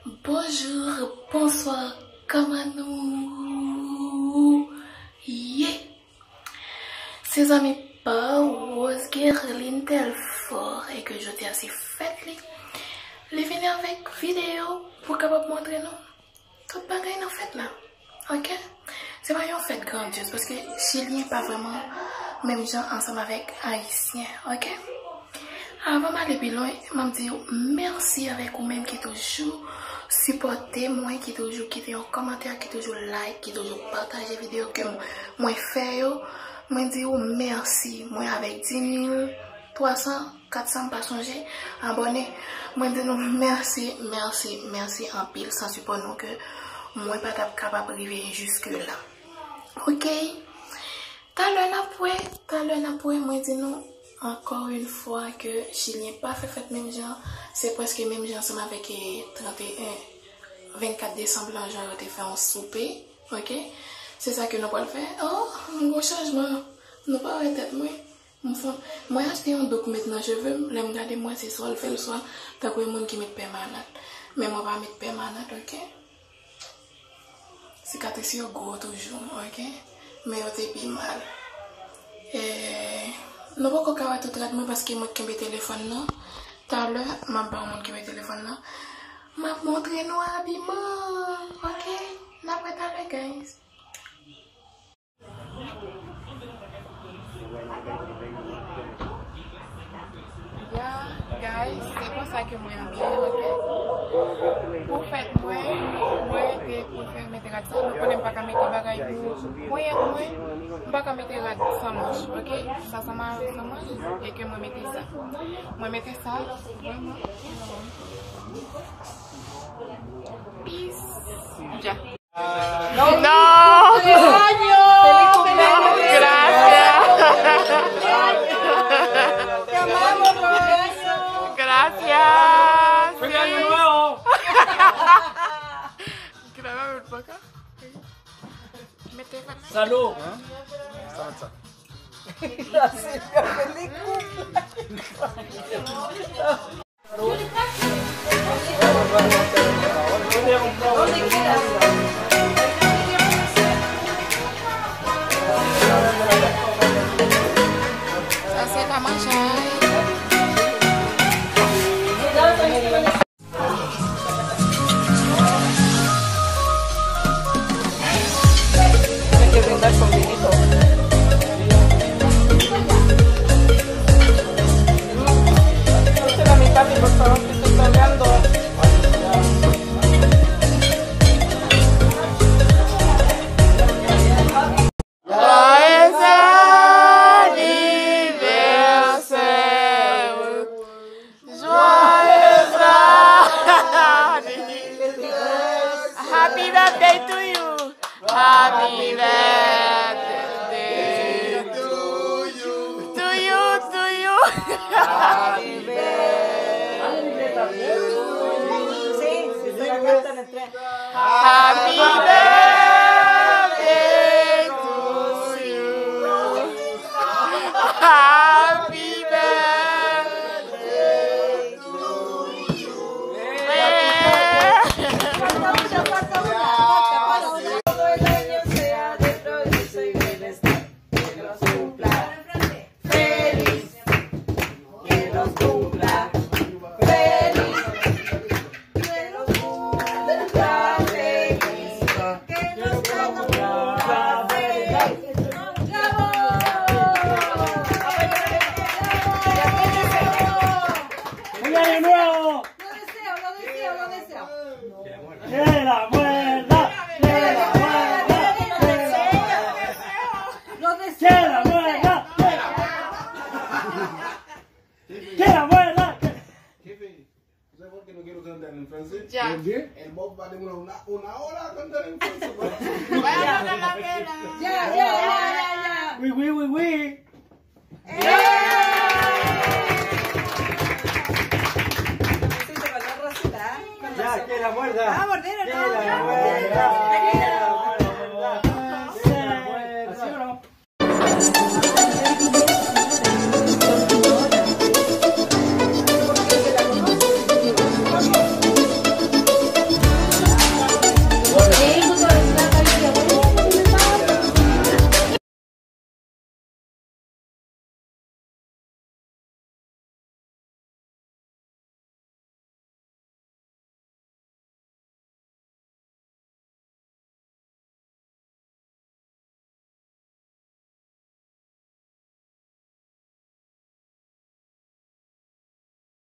Bonjour, bonsoir, comment nous? Yeah. Ses amis pas Rose Guerline tel fort et que je t'ai assez fait les venir avec vidéo pour capable montrer nous tout bagaille en fait là. Ok? C'est pas une fête grandiose parce que Chilien pas vraiment même gens ensemble avec Haïtiens. Ok? Avant d'aller plus loin, je me dis merci avec vous-même qui toujours supporter moi, qui toujours quitter un commentaire, qui toujours like, qui toujours partager vidéo que moi fais. Moi dis merci. Moi avec 10 000, 300, 400 pas changer abonnés. Moi dis merci, merci, merci en pile sans support non que moi pas capable d'arriver jusque là. Ok? T'as l'heure moi dis nous encore une fois que Chilien pas fait même genre, c'est presque même genre ensemble avec 24 décembre là genre on fait un souper, ok? C'est ça que nous allons faire. Oh, un gros changement. Nous pas arrêter moi. Moi acheter un doc maintenant, je veux me regarder moi c'est soir, le faire le soir, t'as quoi monde qui met permanent. Mais moi pas mettre permanent, ok? Cicatrice gros toujours, ok? Mais on t'es bien mal. Nous ne pouvons pas tout traitement parce que moi qui ai téléphone là. Tout à l'heure, je ne pas qui ai téléphone là. Je vais montrer nos habillements. Ok? N'a pas tout à l'heure, guys. Yeah, guys, c'est pour ça que moi j'aime bien, ok? Pour faire moi pour faire mettre la tête, nous ne pouvons pas mettre la bagaille pour moi, on va pas mettre la sans manche, ok? Ça marche sans manche et que moi mettez ça. Moi mettez ça, vraiment. Peace. Ya. No. Te amamos, Roberto. Gracias. ¡Feliz año nuevo! Grábame por acá. ¡Salud! Gracias, feliz ¿Dónde quieras? Hacer la mancha. Hay que brindar con vinito. Díselo a mi papi, por favor, que estoy colgando. Happy birthday to you. Happy birthday to you. To you. Happy birthday. Sí, se la cantan en el tren. Happy birthday to you. Happy birthday to you. Todo el año sea de progreso y bienestar. Que los cumpla feliz. Que los cumpla feliz. Que los cumpla feliz. Que los cumpla feliz. ¡Bravo! ¡Feliz año nuevo! Lo deseo. ¡Que la muerda! ¡Que la muerda! Lo ¡Que deseo. la muerda! ¡Que la muerda! Jefe, ¿sabes por qué no quiero cantar en francés? Ya. ¿Por qué? El Bob va a demorar una hora a cantar en francés. Vaya a poner la vela. Ya. ¡Oui, oui, oui, oui! Sí, se va a dar rosita. ¡Ya, que la muerda! Ah, mordieron, ¡Que no, la ya. muerda!